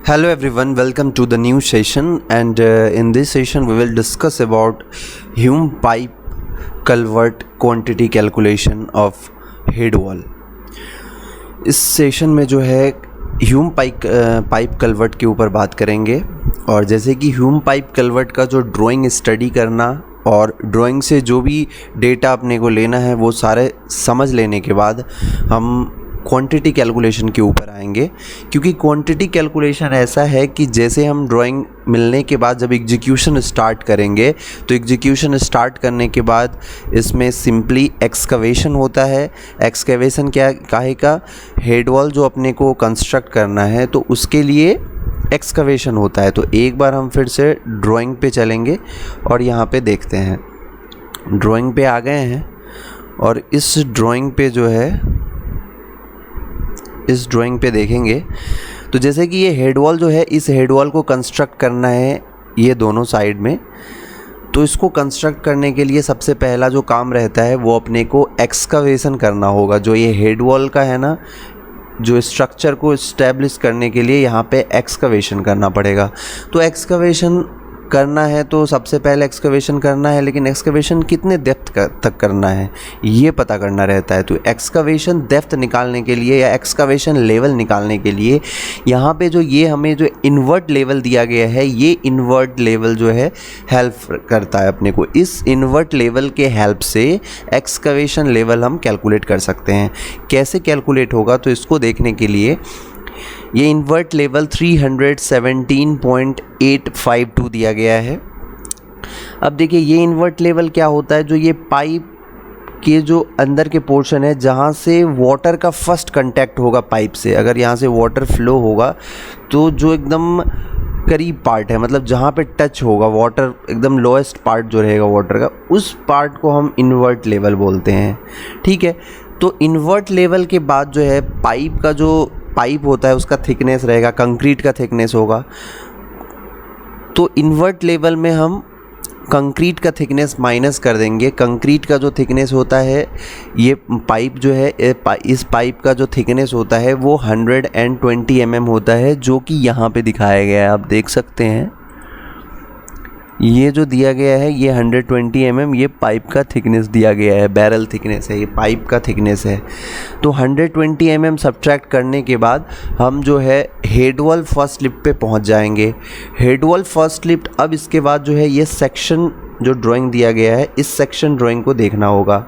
Hello everyone, welcome to the new session and in this session we will discuss about Hume pipe culvert quantity calculation of head wall। इस session में जो है Hume pipe culvert के ऊपर बात करेंगे और जैसे कि ह्यूम पाइप कल्वर्ट का जो ड्राइंग स्टडी करना और ड्राइंग से जो भी डेटा अपने को लेना है वो सारे समझ लेने के बाद हम क्वांटिटी कैलकुलेशन के ऊपर आएंगे, क्योंकि क्वांटिटी कैलकुलेशन ऐसा है कि जैसे हम ड्राइंग मिलने के बाद जब एग्जीक्यूशन स्टार्ट करेंगे तो एग्जीक्यूशन स्टार्ट करने के बाद इसमें सिंपली एक्सकवेशन होता है। एक्सकवेशन क्या काहे का, हेड वॉल जो अपने को कंस्ट्रक्ट करना है तो उसके लिए एक्सकवेशन होता है। तो एक बार हम फिर से ड्राइंग पे चलेंगे और यहाँ पे देखते हैं। ड्राइंग पे आ गए हैं और इस ड्राइंग पे जो है इस ड्राइंग पे देखेंगे तो जैसे कि ये हेड वॉल जो है, इस हेड वॉल को कंस्ट्रक्ट करना है ये दोनों साइड में। तो इसको कंस्ट्रक्ट करने के लिए सबसे पहला जो काम रहता है वो अपने को एक्सकवेशन करना होगा। जो ये हेड वॉल का है ना, जो स्ट्रक्चर को इस्टेब्लिश करने के लिए यहाँ पे एक्सकवेशन करना पड़ेगा। तो एक्सकवेशन करना है तो सबसे पहले एक्सकवेशन करना है, लेकिन एक्सकवेशन कितने डेप्थ तक करना है ये पता करना रहता है। तो एक्सकवेशन डेप्थ निकालने के लिए या एक्सकवेशन लेवल निकालने के लिए यहाँ पे जो ये हमें जो इन्वर्ट लेवल दिया गया है, ये इन्वर्ट लेवल जो है हेल्प करता है अपने को। इस इन्वर्ट लेवल के हेल्प से एक्सकवेशन लेवल हम कैलकुलेट कर सकते हैं। कैसे कैलकुलेट होगा तो इसको देखने के लिए ये इन्वर्ट लेवल 317.852 दिया गया है। अब देखिए ये इन्वर्ट लेवल क्या होता है, जो ये पाइप के जो अंदर के पोर्शन है जहाँ से वाटर का फर्स्ट कांटेक्ट होगा पाइप से, अगर यहाँ से वाटर फ्लो होगा तो जो एकदम करीब पार्ट है, मतलब जहाँ पे टच होगा वाटर, एकदम लोएस्ट पार्ट जो रहेगा वाटर का, उस पार्ट को हम इन्वर्ट लेवल बोलते हैं। ठीक है, तो इन्वर्ट लेवल के बाद जो है पाइप का जो पाइप होता है उसका थिकनेस रहेगा, कंक्रीट का थिकनेस होगा। तो इन्वर्ट लेवल में हम कंक्रीट का थिकनेस माइनस कर देंगे। कंक्रीट का जो थिकनेस होता है, ये पाइप जो है, इस पाइप का जो थिकनेस होता है वो 120 mm होता है, जो कि यहाँ पे दिखाया गया है। आप देख सकते हैं ये जो दिया गया है ये 120 mm ये पाइप का थिकनेस दिया गया है, बैरल थिकनेस है, ये पाइप का थिकनेस है। तो 120 mm सब्ट्रैक्ट करने के बाद हम जो है हेड वॉल फर्स्ट लिफ्ट पे पहुंच जाएंगे। हेड वॉल फर्स्ट लिफ्ट, अब इसके बाद जो है ये सेक्शन जो ड्राइंग दिया गया है, इस सेक्शन ड्राइंग को देखना होगा।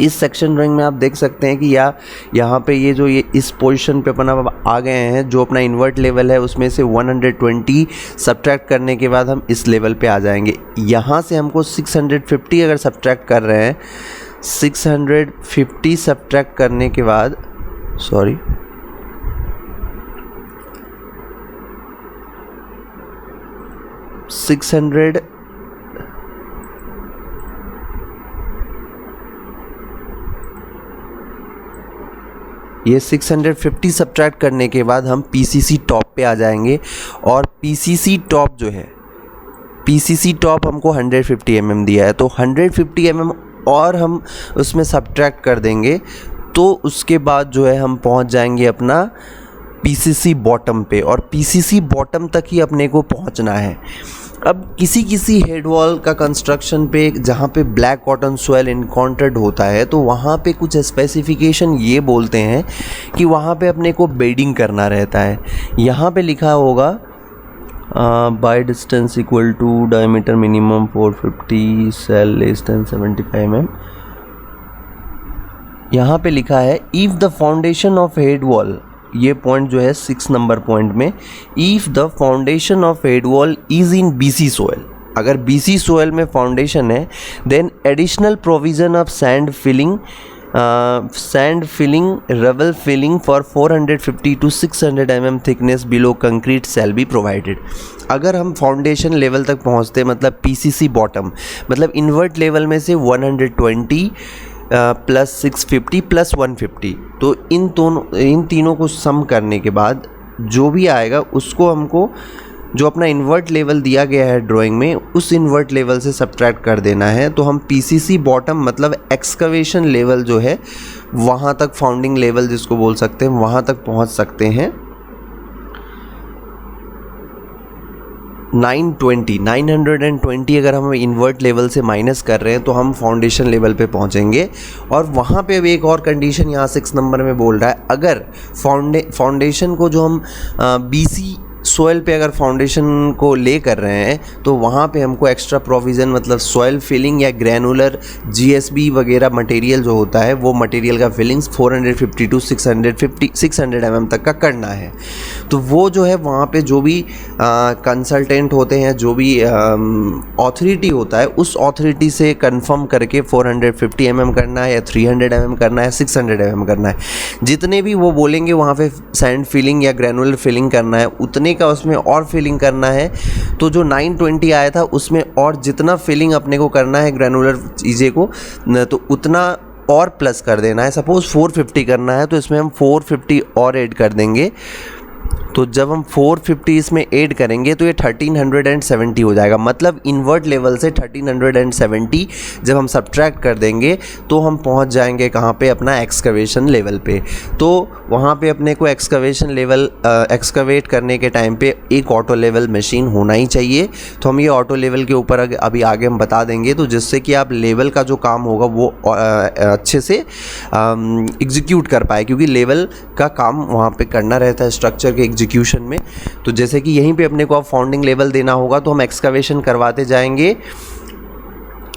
इस सेक्शन ड्राइंग में आप देख सकते हैं कि यहाँ पे ये जो ये इस पोजीशन पे अपना आ गए हैं, जो अपना इन्वर्ट लेवल है उसमें से 120 सब्ट्रैक्ट करने के बाद हम इस लेवल पे आ जाएंगे। यहाँ से हमको 650 अगर सब्ट्रैक्ट कर रहे हैं, 650 सब्ट्रैक्ट करने के बाद 650 सब्ट्रैक्ट करने के बाद हम पीसीसी टॉप पे आ जाएंगे। और पीसीसी टॉप जो है, पीसीसी टॉप हमको 150 mm दिया है, तो 150 mm और हम उसमें सब्ट्रैक्ट कर देंगे तो उसके बाद जो है हम पहुंच जाएंगे अपना पीसीसी बॉटम पे, और पीसीसी बॉटम तक ही अपने को पहुंचना है। अब किसी हेड वॉल का कंस्ट्रक्शन पे जहाँ पे ब्लैक कॉटन सॉइल इनकाउंटर्ड होता है तो वहाँ पे कुछ स्पेसिफिकेशन ये बोलते हैं कि वहाँ पे अपने को बेडिंग करना रहता है। यहाँ पे लिखा होगा by distance equal to diameter minimum 450, shall less than 75 mm। यहाँ पे लिखा है if the foundation of head wall, ये पॉइंट जो है 6 नंबर पॉइंट में, if the foundation of head wall is in BC soil, अगर बीसी सोयल में फाउंडेशन है, then additional provision of sand filling rubble filling for 450 to 600 mm thickness below concrete shall be provided. अगर हम foundation level तक पहुंचते, मतलब PCC bottom, मतलब invert level में से 120 प्लस 650 प्लस 150, तो इन तीनों को सम करने के बाद जो भी आएगा उसको हमको जो अपना इन्वर्ट लेवल दिया गया है ड्राइंग में, उस इन्वर्ट लेवल से सब्ट्रैक्ट कर देना है। तो हम पीसीसी बॉटम मतलब एक्सकवेशन लेवल जो है वहाँ तक, फाउंडिंग लेवल जिसको बोल सकते हैं, वहाँ तक पहुँच सकते हैं। 920 अगर हम इन्वर्ट लेवल से माइनस कर रहे हैं तो हम फाउंडेशन लेवल पे पहुंचेंगे। और वहाँ पे अब एक और कंडीशन यहाँ 6 नंबर में बोल रहा है, अगर फाउंडेशन को जो हम BC सॉइल पे अगर फाउंडेशन को ले कर रहे हैं तो वहाँ पे हमको एक्स्ट्रा प्रोविज़न मतलब सॉइल फिलिंग या ग्रैनुलर GSB वगैरह मटेरियल जो होता है वो मटेरियल का फिलिंग्स 450 टू 600 mm तक का करना है। तो वो जो है वहाँ पे जो भी कंसल्टेंट होते हैं, जो भी ऑथोरिटी होता है, उस ऑथोरिटी से कंफर्म करके 450 mm करना है या 300 mm करना है, 600 mm करना है, जितने भी वो बोलेंगे वहाँ पे सैंड फिलिंग या ग्रैनुलर फिलिंग करना है उतने का उसमें और फिलिंग करना है। तो जो 920 आया था उसमें और जितना फिलिंग अपने को करना है ग्रैनुलर चीज़ें को तो उतना और प्लस कर देना है। सपोज़ 450 करना है तो इसमें हम 450 और ऐड कर देंगे। तो जब हम 450 इसमें ऐड करेंगे तो ये 1370 हो जाएगा। मतलब इन्वर्ट लेवल से 1370 जब हम सब्ट्रैक्ट कर देंगे तो हम पहुंच जाएंगे कहाँ पे, अपना एक्सकवेशन लेवल पे। तो वहाँ पे अपने को एक्सकवेशन लेवल एक्सकवेट करने के टाइम पे एक ऑटो लेवल मशीन होना ही चाहिए। तो हम ये ऑटो लेवल के ऊपर अभी आगे हम बता देंगे, तो जिससे कि आप लेवल का जो काम होगा वो अच्छे से एग्जीक्यूट कर पाए, क्योंकि लेवल का काम वहाँ पे करना रहता है स्ट्रक्चर के एग्जीक्यूशन में। तो जैसे कि यहीं पे अपने को अब फाउंडिंग लेवल देना होगा तो हम एक्सकवेशन करवाते जाएंगे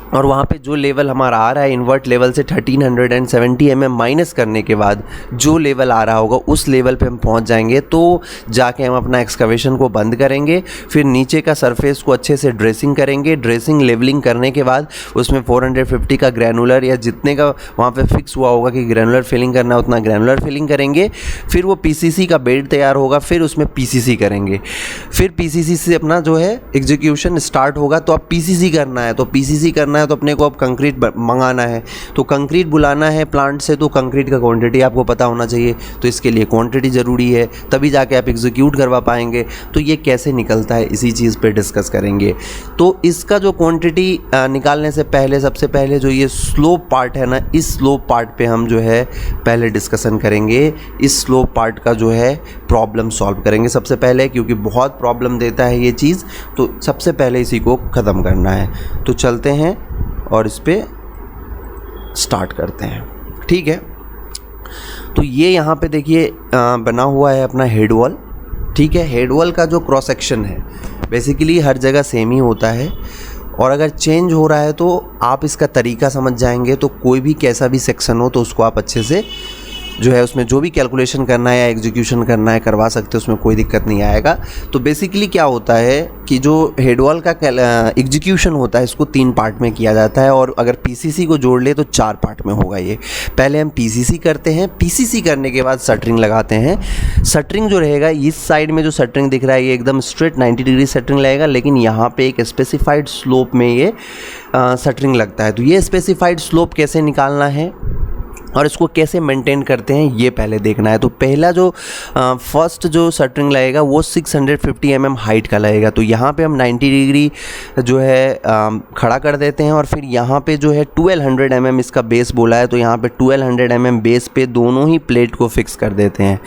और वहाँ पे जो लेवल हमारा आ रहा है इन्वर्ट लेवल से 1370 mm माइनस करने के बाद जो लेवल आ रहा होगा उस लेवल पे हम पहुँच जाएंगे। तो जाके हम अपना एक्सकवेशन को बंद करेंगे, फिर नीचे का सरफेस को अच्छे से ड्रेसिंग करेंगे। ड्रेसिंग लेवलिंग करने के बाद उसमें 450 का ग्रैनुलर या जितने का वहाँ पे फिक्स हुआ होगा कि ग्रैनुलर फिलिंग करना है उतना ग्रैनुलर फिलिंग करेंगे। फिर वो PCC का बेड तैयार होगा, फिर उसमें PCC करेंगे। फिर PCC से अपना जो है एग्जीक्यूशन स्टार्ट होगा। तो अब PCC करना है, तो PCC करना है तो अपने को अब कंक्रीट मंगाना है, तो कंक्रीट बुलाना है प्लांट से। तो कंक्रीट का क्वांटिटी आपको पता होना चाहिए, तो इसके लिए क्वांटिटी ज़रूरी है, तभी जाके आप एग्जीक्यूट करवा पाएंगे। तो ये कैसे निकलता है इसी चीज़ पे डिस्कस करेंगे। तो इसका जो क्वांटिटी निकालने से पहले सबसे पहले जो ये स्लोप पार्ट है ना, इस स्लोप पार्ट पे हम जो है पहले डिस्कशन करेंगे। इस स्लोप पार्ट का जो है प्रॉब्लम सॉल्व करेंगे सबसे पहले, क्योंकि बहुत प्रॉब्लम देता है ये चीज़। तो सबसे पहले इसी को ख़त्म करना है। तो चलते हैं और इस पे स्टार्ट करते हैं, ठीक है। तो ये यहाँ पे देखिए बना हुआ है अपना हेड वॉल, ठीक है। हेड वॉल का जो क्रॉस सेक्शन है बेसिकली हर जगह सेम ही होता है, और अगर चेंज हो रहा है तो आप इसका तरीका समझ जाएंगे तो कोई भी कैसा भी सेक्शन हो तो उसको आप अच्छे से जो है उसमें जो भी कैलकुलेशन करना है या एग्जीक्यूशन करना है करवा सकते हो, उसमें कोई दिक्कत नहीं आएगा। तो बेसिकली क्या होता है कि जो हेड वॉल का एग्जीक्यूशन होता है इसको 3 पार्ट में किया जाता है, और अगर PCC को जोड़ ले तो 4 पार्ट में होगा ये। पहले हम PCC करते हैं, PCC करने के बाद शटरिंग लगाते हैं। शटरिंग जो रहेगा इस साइड में जो शटरिंग दिख रहा है ये एकदम स्ट्रेट 90 डिग्री शटरिंग लगेगा, लेकिन यहाँ पे एक स्पेसिफाइड स्लोप में ये शटरिंग लगता है। तो ये स्पेसिफाइड स्लोप कैसे निकालना है और इसको कैसे मेंटेन करते हैं ये पहले देखना है। तो पहला जो फर्स्ट जो शटरिंग लगेगा वो 650 mm हाइट का लगेगा। तो यहाँ पे हम 90 डिग्री जो है खड़ा कर देते हैं, और फिर यहाँ पे जो है 1200 mm इसका बेस बोला है, तो यहाँ पे 1200 mm बेस पे दोनों ही प्लेट को फिक्स कर देते हैं।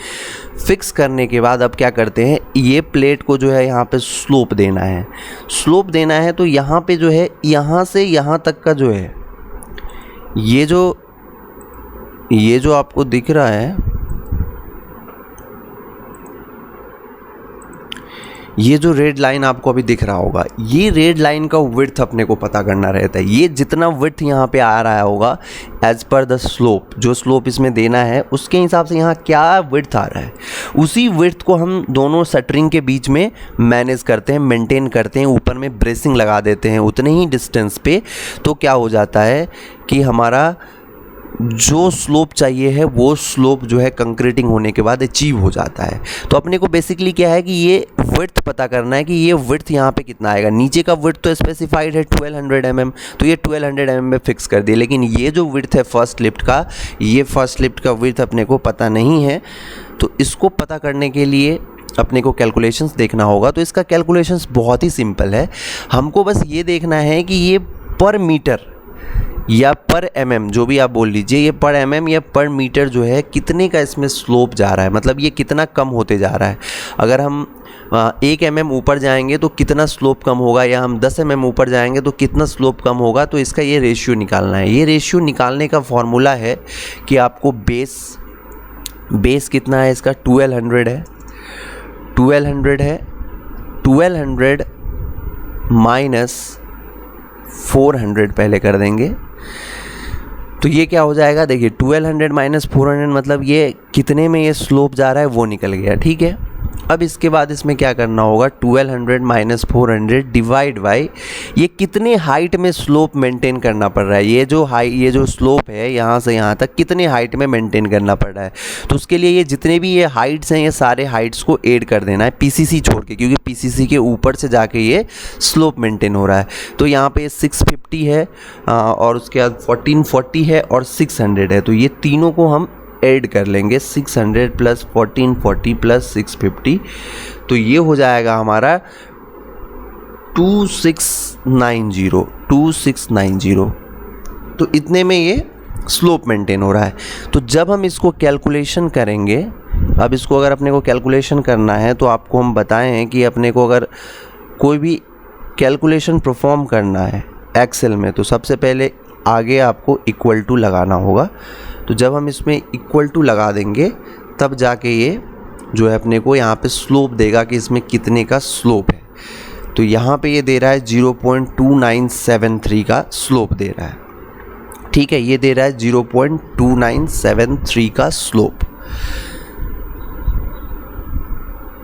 फिक्स करने के बाद अब क्या करते हैं, ये प्लेट को जो है यहाँ पे स्लोप देना है। स्लोप देना है तो यहाँ पे जो है यहाँ से यहाँ तक का जो है ये जो आपको दिख रहा है, ये जो रेड लाइन आपको अभी दिख रहा होगा, ये रेड लाइन का विड्थ अपने को पता करना रहता है। ये जितना विड्थ यहाँ पे आ रहा होगा एज पर द स्लोप, जो स्लोप इसमें देना है उसके हिसाब से यहाँ क्या विड्थ आ रहा है, उसी विड्थ को हम दोनों शटरिंग के बीच में मैनेज करते हैं, मेंटेन करते हैं, ऊपर में ब्रेसिंग लगा देते हैं उतने ही डिस्टेंस पे। तो क्या हो जाता है कि हमारा जो स्लोप चाहिए है वो स्लोप जो है कंक्रीटिंग होने के बाद अचीव हो जाता है। तो अपने को बेसिकली क्या है कि ये विड्थ पता करना है कि ये विड्थ यहाँ पे कितना आएगा। नीचे का विड्थ तो स्पेसिफाइड है 1200 mm, तो ये 1200 mm में फिक्स कर दिए, लेकिन ये जो विड्थ है फर्स्ट लिफ्ट का, ये फर्स्ट लिफ्ट का विड्थ अपने को पता नहीं है। तो इसको पता करने के लिए अपने को कैलकुलेशंस देखना होगा। तो इसका कैलकुलेशंस बहुत ही सिंपल है, हमको बस ये देखना है कि ये पर मीटर या पर mm, जो भी आप बोल लीजिए, ये पर mm या पर मीटर जो है कितने का इसमें स्लोप जा रहा है, मतलब ये कितना कम होते जा रहा है। अगर हम 1 mm ऊपर जाएंगे तो कितना स्लोप कम होगा, या हम 10 mm ऊपर जाएंगे तो कितना स्लोप कम होगा। तो इसका ये रेशियो निकालना है। ये रेशियो निकालने का फॉर्मूला है कि आपको बेस कितना है इसका, 1200 है, 1200 है, 1200 माइनस 400 पहले कर देंगे तो ये क्या हो जाएगा, देखिए 1200 माइनस 400 मतलब ये कितने में ये स्लोप जा रहा है वो निकल गया। ठीक है, अब इसके बाद इसमें क्या करना होगा, 1200 माइनस 400 डिवाइड बाई ये कितने हाइट में स्लोप मेंटेन करना पड़ रहा है। ये जो स्लोप है यहाँ से यहाँ तक कितने हाइट में मेंटेन करना पड़ रहा है। तो उसके लिए ये जितने भी ये हाइट्स हैं ये सारे हाइट्स को ऐड कर देना है पीसीसी छोड़ के, क्योंकि पीसीसी के ऊपर से जाके ये स्लोप मेंटेन हो रहा है। तो यहाँ पे 650 है और उसके बाद 1440 है और 600 है। तो ये तीनों को हम ऐड कर लेंगे, 600 प्लस 1440 प्लस 650, तो ये हो जाएगा हमारा 2690। तो इतने में ये स्लोप मेंटेन हो रहा है। तो जब हम इसको कैलकुलेशन करेंगे, अब इसको अगर अपने को कैलकुलेशन करना है तो आपको हम बताएं हैं कि अपने को अगर कोई भी कैलकुलेशन परफॉर्म करना है एक्सेल में तो सबसे पहले आगे आपको इक्वल टू लगाना होगा। तो जब हम इसमें इक्वल टू लगा देंगे तब जाके ये जो है अपने को यहाँ पे स्लोप देगा कि इसमें कितने का स्लोप है। तो यहाँ पे ये दे रहा है 0.2973 का स्लोप दे रहा है। ठीक है, ये दे रहा है 0.2973 का स्लोप।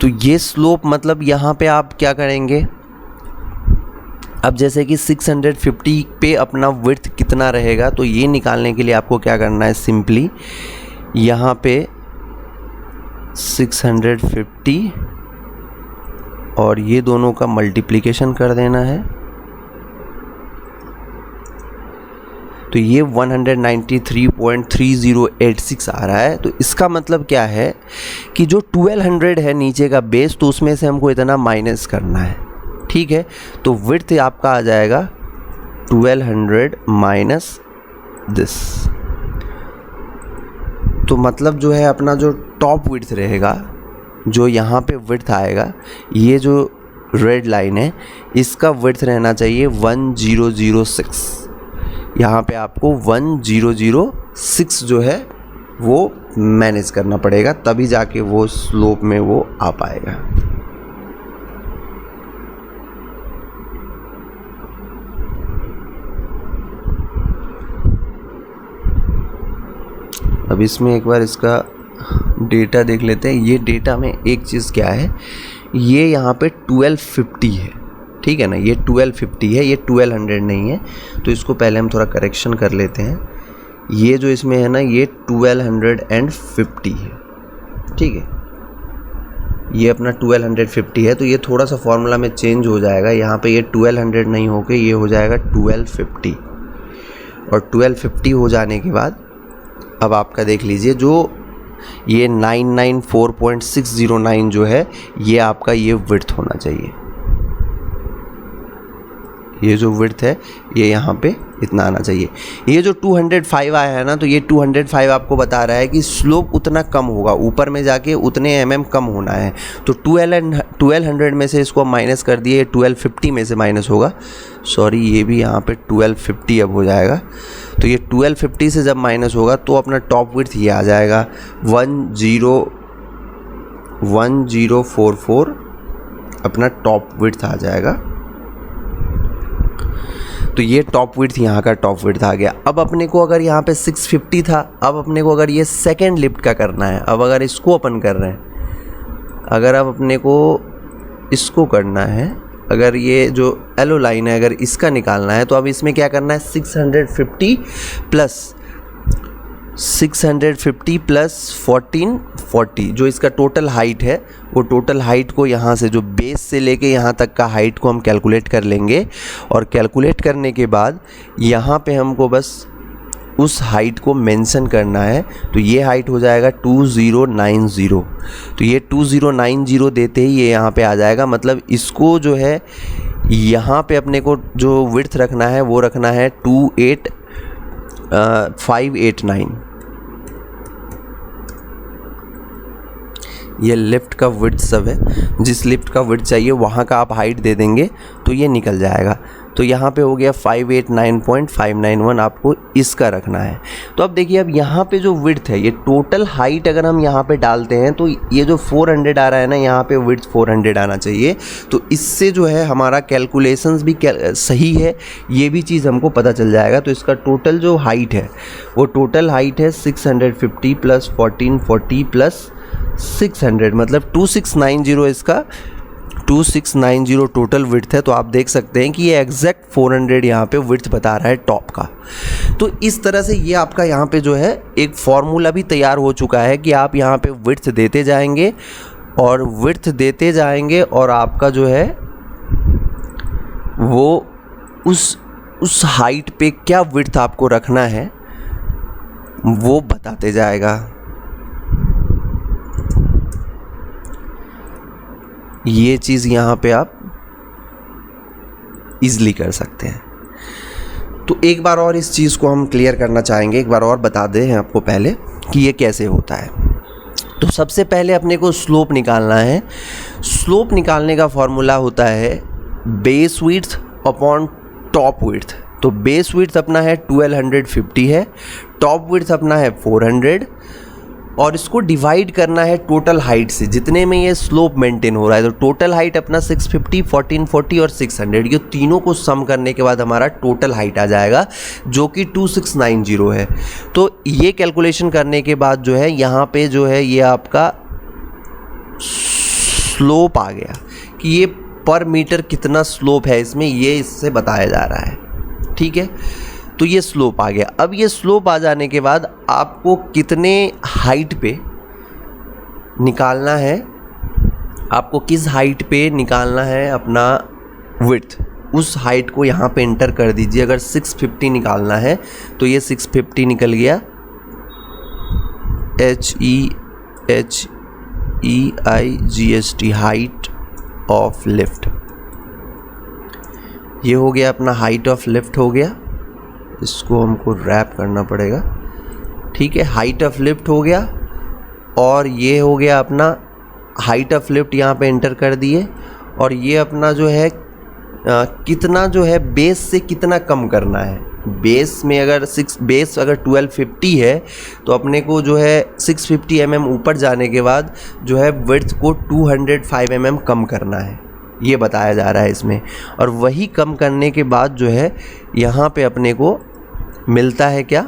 तो ये स्लोप मतलब यहाँ पे आप क्या करेंगे, अब जैसे कि 650 पे अपना विड्थ कितना रहेगा, तो ये निकालने के लिए आपको क्या करना है, सिंपली यहाँ पे 650 और ये दोनों का मल्टीप्लिकेशन कर देना है। तो ये 193.3086 आ रहा है। तो इसका मतलब क्या है कि जो 1200 है नीचे का बेस, तो उसमें से हमको इतना माइनस करना है। ठीक है, तो विड्थ आपका आ जाएगा 1200 माइनस दिस। तो मतलब जो है अपना जो टॉप विड्थ रहेगा, जो यहाँ पे विड्थ आएगा, ये जो रेड लाइन है इसका विड्थ रहना चाहिए 1006। यहाँ पे आपको 1006 जो है वो मैनेज करना पड़ेगा, तभी जाके वो स्लोप में वो आ पाएगा। अब इसमें एक बार इसका डेटा देख लेते हैं। ये डेटा में एक चीज़ क्या है, ये यहाँ पे 1250 है। ठीक है ना, ये 1250 है, ये 1200 नहीं है। तो इसको पहले हम थोड़ा करेक्शन कर लेते हैं। ये जो इसमें है ना, ये 1250 है। ठीक है, ये अपना 1250 है। तो ये थोड़ा सा फॉर्मूला में चेंज हो जाएगा। यहाँ पे ये 1200 नहीं होके ये हो जाएगा 1250, और 1250 हो जाने के बाद अब आपका देख लीजिए, जो ये 994.609 जो है, ये आपका ये विड्थ होना चाहिए। ये जो विड्थ है ये यहाँ पे इतना आना चाहिए। ये जो 205 आया है ना, तो ये 205 आपको बता रहा है कि स्लोप उतना कम होगा, ऊपर में जाके उतने mm कम होना है। तो 1200 में से इसको माइनस कर दिए, 1250 में से माइनस होगा, सॉरी ये भी यहाँ पे 1250 अब हो जाएगा। तो ये 1250 से जब माइनस होगा तो अपना टॉप विड्थ ये आ जाएगा 1044 अपना टॉप विड्थ आ जाएगा। तो ये टॉप विड्थ यहाँ का टॉप विड्थ आ गया। अब अपने को अगर यहाँ पे 650 था, अब अपने को अगर ये सेकंड लिफ्ट का करना है, अब अगर इसको अपन कर रहे हैं, अगर अब अपने को इसको करना है, अगर ये जो येलो लाइन है अगर इसका निकालना है, तो अब इसमें क्या करना है, 650 प्लस 1440 जो इसका टोटल हाइट है, वो टोटल हाइट को यहाँ से जो बेस से लेके यहाँ तक का हाइट को हम कैलकुलेट कर लेंगे। और कैलकुलेट करने के बाद यहाँ पे हमको बस उस हाइट को मेंशन करना है। तो ये हाइट हो जाएगा 2090। तो ये 2090 देते ही ये यहाँ पे आ जाएगा। मतलब इसको जो है यहाँ पे अपने को जो विड्थ रखना है वो रखना है 589, ये लिफ्ट का विड्थ सब है। जिस लिफ्ट का विड्थ चाहिए वहाँ का आप हाइट दे देंगे तो ये निकल जाएगा। तो यहाँ पे हो गया 589.591, आपको इसका रखना है। तो अब देखिए, अब यहाँ पे जो विड्थ है, ये टोटल हाइट अगर हम यहाँ पे डालते हैं तो ये जो 400 आ रहा है ना, यहाँ पे विड्थ 400 आना चाहिए। तो इससे जो है हमारा कैलकुलेशंस भी सही है, ये भी चीज़ हमको पता चल जाएगा। तो इसका टोटल जो हाइट है वो टोटल हाइट है 650 प्लस 1440 प्लस 600, मतलब 2690, इसका 2690 टोटल विड्थ है। तो आप देख सकते हैं कि ये एग्जैक्ट 400 यहाँ पे विड्थ बता रहा है टॉप का। तो इस तरह से ये आपका यहाँ पे जो है एक फॉर्मूला भी तैयार हो चुका है कि आप यहाँ पे विड्थ देते जाएंगे और विड्थ देते जाएंगे और आपका जो है वो उस हाइट पे क्या विड्थ आपको रखना है वो बताते जाएगा। ये चीज़ यहाँ पे आप इजली कर सकते हैं। तो एक बार और इस चीज़ को हम क्लियर करना चाहेंगे, एक बार और बता दें आपको पहले कि ये कैसे होता है। तो सबसे पहले अपने को स्लोप निकालना है। स्लोप निकालने का फॉर्मूला होता है base width upon top width. तो बेस विड्थ अपना है 1250 है, टॉप विड्थ अपना है 400 और इसको डिवाइड करना है टोटल हाइट से, जितने में ये स्लोप मेंटेन हो रहा है। तो टोटल हाइट अपना 650, 1440 और 600, ये तीनों को सम करने के बाद हमारा टोटल हाइट आ जाएगा जो कि 2690 है। तो ये कैलकुलेशन करने के बाद जो है यहाँ पे जो है ये आपका स्लोप आ गया कि ये पर मीटर कितना स्लोप है इसमें, ये इससे बताया जा रहा है। ठीक है, तो ये स्लोप आ गया। अब ये स्लोप आ जाने के बाद आपको कितने हाइट पे निकालना है, आपको किस हाइट पे निकालना है अपना विड्थ, उस हाइट को यहाँ पे एंटर कर दीजिए। अगर 650 निकालना है तो ये 650 निकल गया, HEIGST, हाइट ऑफ लिफ्ट। ये हो गया अपना हाइट ऑफ लिफ्ट हो गया, इसको हमको रैप करना पड़ेगा। ठीक है, हाइट ऑफ लिफ्ट हो गया और ये हो गया अपना हाइट ऑफ लिफ्ट, यहाँ पे एंटर कर दिए। और ये अपना जो है कितना जो है बेस से कितना कम करना है। बेस में अगर बेस अगर 1250 है तो अपने को जो है 650 mm ऊपर जाने के बाद जो है विड्थ को 205 mm कम करना है, ये बताया जा रहा है इसमें। और वही कम करने के बाद जो है यहाँ पे अपने को मिलता है क्या,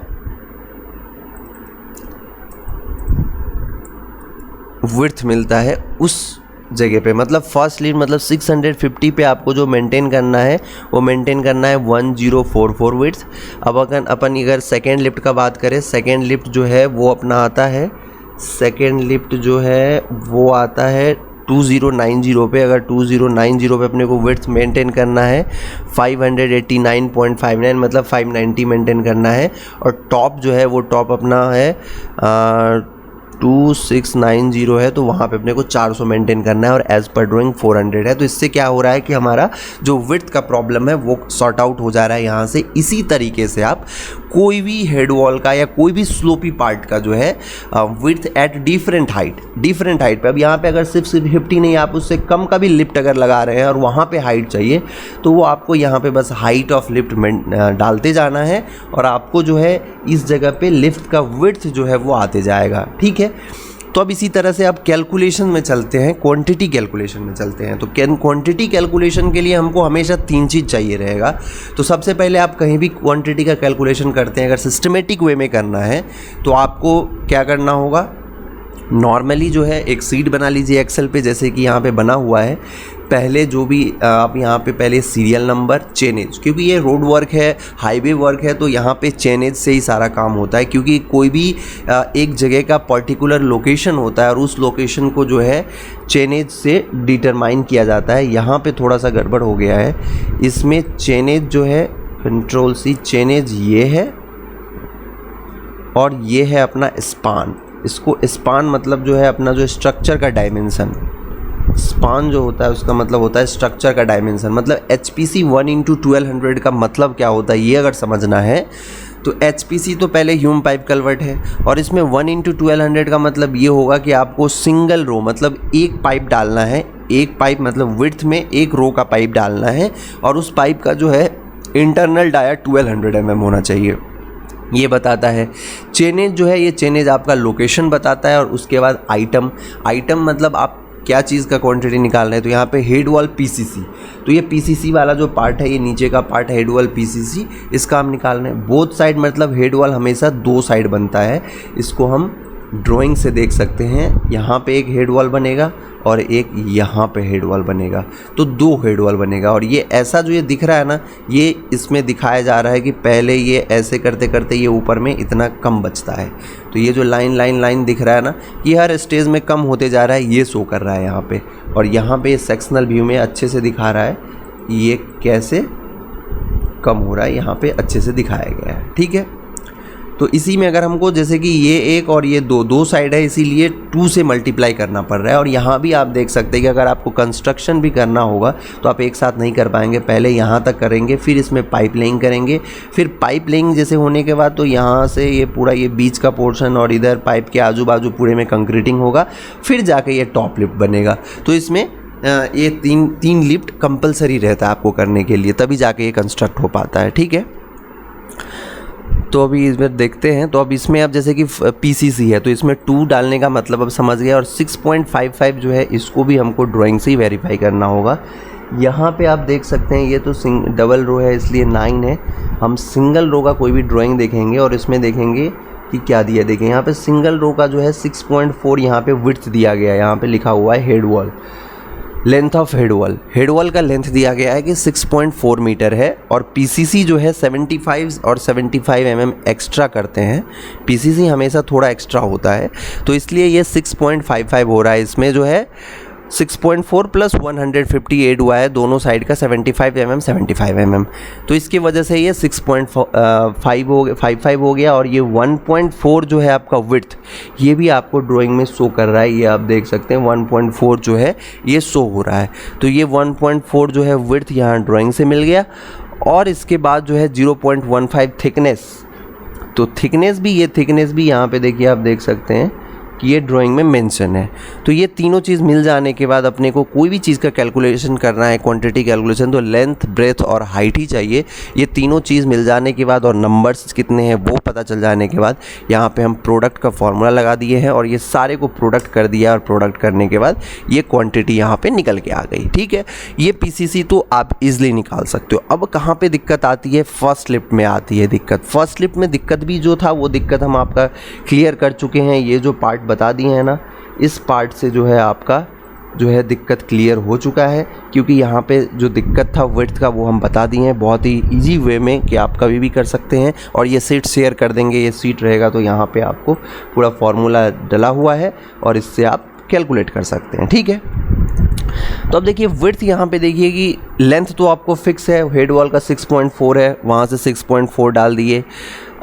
विड्थ मिलता है उस जगह पे। मतलब फर्स्ट लिफ्ट मतलब 650 पे आपको जो मेंटेन करना है वो मेंटेन करना है 1044 विड्थ। अब अगर सेकेंड लिफ्ट का बात करें, सेकेंड लिफ्ट जो है वो अपना आता है, सेकेंड लिफ्ट जो है वो आता है 2090 पे। अगर 2090 पे अपने को विड्थ मेंटेन करना है 589.59, मतलब 590 मेंटेन करना है। और टॉप जो है वो टॉप अपना है 2690 है, तो वहाँ पे अपने को 400 मेंटेन करना है और एज पर ड्राइंग 400 है। तो इससे क्या हो रहा है कि हमारा जो विड्थ का प्रॉब्लम है वो सॉर्ट आउट हो जा रहा है यहाँ से। इसी तरीके से आप कोई भी हेड वॉल का या कोई भी स्लोपी पार्ट का जो है विड्थ एट डिफरेंट हाइट पे, अब यहाँ पे अगर सिर्फ 50 नहीं, आप उससे कम का भी लिफ्ट अगर लगा रहे हैं और वहाँ पे हाइट चाहिए तो वो आपको यहाँ पे बस हाइट ऑफ लिफ्ट डालते जाना है और आपको जो है इस जगह पे लिफ्ट का विड्थ जो है वो आते जाएगा। ठीक है, तो अब इसी तरह से आप कैलकुलेशन में चलते हैं, क्वांटिटी कैलकुलेशन में चलते हैं। तो क्वांटिटी कैलकुलेशन के लिए हमको हमेशा 3 चीज़ चाहिए रहेगा। तो सबसे पहले आप कहीं भी क्वांटिटी का कैलकुलेशन करते हैं, अगर सिस्टमेटिक वे में करना है तो आपको क्या करना होगा, नॉर्मली जो है एक सीट बना लीजिए एक्सेल पे, जैसे कि यहाँ पे बना हुआ है। पहले जो भी आप यहाँ पे पहले सीरियल नंबर, चेनेज, क्योंकि ये रोड वर्क है, हाईवे वर्क है, तो यहाँ पे चेनेज से ही सारा काम होता है। क्योंकि कोई भी एक जगह का पर्टिकुलर लोकेशन होता है और उस लोकेशन को जो है चेनेज से डिटरमाइन किया जाता है। यहाँ पे थोड़ा सा गड़बड़ हो गया है, इसमें चेनेज जो है कंट्रोल सी, चेनेज ये है और ये है अपना स्पान। इसको स्पान मतलब जो है अपना जो स्ट्रक्चर का डायमेंशन, स्पान जो होता है उसका मतलब होता है स्ट्रक्चर का डायमेंशन। मतलब HPC 1 × 1200 का मतलब क्या होता है ये अगर समझना है तो HPC तो पहले ह्यूम पाइप कल्वर्ट है और इसमें 1/1200 का मतलब ये होगा कि आपको सिंगल रो मतलब एक पाइप डालना है, एक पाइप मतलब विड्थ में एक रो का पाइप डालना है और उस पाइप का जो है इंटरनल डाया 1200 mm होना चाहिए, ये बताता है। चेनेज जो है ये चेनेज आपका लोकेशन बताता है और उसके बाद आइटम मतलब आप क्या चीज़ का क्वांटिटी निकालना है। तो यहाँ पे हेड वॉल PCC, तो ये PCC वाला जो पार्ट है, ये नीचे का पार्ट हेड वॉल PCC, इसका हम निकालना है। बोथ साइड मतलब हेड वॉल हमेशा 2 साइड बनता है, इसको हम ड्राइंग से देख सकते हैं। यहाँ पे एक हेड वॉल बनेगा और एक यहाँ पे हेड वॉल बनेगा, तो 2 हेड वॉल बनेगा। और ये ऐसा जो ये दिख रहा है ना, ये इसमें दिखाया जा रहा है कि पहले ये ऐसे करते करते ये ऊपर में इतना कम बचता है। तो ये जो लाइन दिख रहा है ना, ये हर स्टेज में कम होते जा रहा है, ये शो कर रहा है यहाँ पे। और यहाँ पे सेक्शनल व्यू में अच्छे से दिखा रहा है ये कैसे कम हो रहा है, यहाँ पे अच्छे से दिखाया गया है। ठीक है, तो इसी में अगर हमको जैसे कि ये एक और ये दो साइड है, इसीलिए 2 से मल्टीप्लाई करना पड़ रहा है। और यहाँ भी आप देख सकते हैं कि अगर आपको कंस्ट्रक्शन भी करना होगा तो आप एक साथ नहीं कर पाएंगे, पहले यहाँ तक करेंगे, फिर इसमें पाइप लेइंग करेंगे, फिर पाइप लेइंग जैसे होने के बाद तो यहाँ से ये पूरा ये बीच का पोर्शन और इधर पाइप के आजू बाजू पूरे में कंक्रीटिंग होगा, फिर जाके ये टॉप लिफ्ट बनेगा। तो इसमें ये तीन लिफ्ट कंपलसरी रहता है आपको करने के लिए, तभी जाके ये कंस्ट्रक्ट हो पाता है। ठीक है, तो अभी इसमें देखते हैं। तो अब इसमें अब जैसे कि PCC है तो इसमें 2 डालने का मतलब अब समझ गया। और 6.55 जो है इसको भी हमको ड्राइंग से ही वेरीफाई करना होगा। यहाँ पे आप देख सकते हैं ये तो डबल रो है इसलिए 9 है। हम सिंगल रो का कोई भी ड्राइंग देखेंगे और इसमें देखेंगे कि क्या दिया। देखें यहाँ पे सिंगल रो का जो है 6.4 यहाँ पे विड्थ दिया गया है, यहाँ पे लिखा हुआ है head wall. Length of head wall का लेंथ दिया गया है कि 6.4 मीटर है। और PCC जो है 75 और 75 mm एक्स्ट्रा करते हैं, PCC हमेशा थोड़ा एक्स्ट्रा होता है, तो इसलिए ये 6.55 हो रहा है। इसमें जो है 6.4 प्लस 158 हुआ है दोनों साइड का 75 mm, तो इसकी वजह से ये 6.55 हो गया। और ये 1.4 जो है आपका विड्थ, ये भी आपको ड्राइंग में शो कर रहा है, ये आप देख सकते हैं 1.4 जो है ये शो हो रहा है। तो ये 1.4 जो है विड्थ यहाँ ड्राइंग से मिल गया। और इसके बाद जो है 0.15 थिकनेस, तो थिकनेस भी यहाँ पे देखिए आप देख सकते हैं कि ये ड्राइंग में मेंशन है। तो ये तीनों चीज़ मिल जाने के बाद अपने को कोई भी चीज़ का कैलकुलेशन करना है, क्वांटिटी कैलकुलेशन, तो लेंथ, ब्रेथ और हाइट ही चाहिए। ये तीनों चीज़ मिल जाने के बाद और नंबर्स कितने हैं वो पता चल जाने के बाद यहाँ पे हम प्रोडक्ट का फॉर्मूला लगा दिए हैं और ये सारे को प्रोडक्ट कर दिया। और प्रोडक्ट करने के बाद ये क्वांटिटी यहाँ पे निकल के आ गई। ठीक है, ये PCC तो आप इजीली निकाल सकते हो। अब कहाँ पे दिक्कत आती है? फर्स्ट लिफ्ट में आती है दिक्कत। फर्स्ट लिफ्ट में दिक्कत भी जो था वो दिक्कत हम आपका क्लियर कर चुके हैं। ये जो पार्ट बता दिए हैं ना, इस पार्ट से जो है आपका जो है दिक्कत क्लियर हो चुका है, क्योंकि यहाँ पे जो दिक्कत था विड्थ का वो हम बता दिए हैं बहुत ही इजी वे में कि आप कभी भी कर सकते हैं। और ये सीट शेयर कर देंगे, ये सीट रहेगा तो यहाँ पे आपको पूरा फॉर्मूला डला हुआ है और इससे आप कैलकुलेट कर सकते हैं। ठीक है, तो अब देखिए विड्थ यहाँ पे देखिए कि लेंथ तो आपको फिक्स है, हेड वॉल का 6.4 है, वहाँ से 6.4 डाल दिए।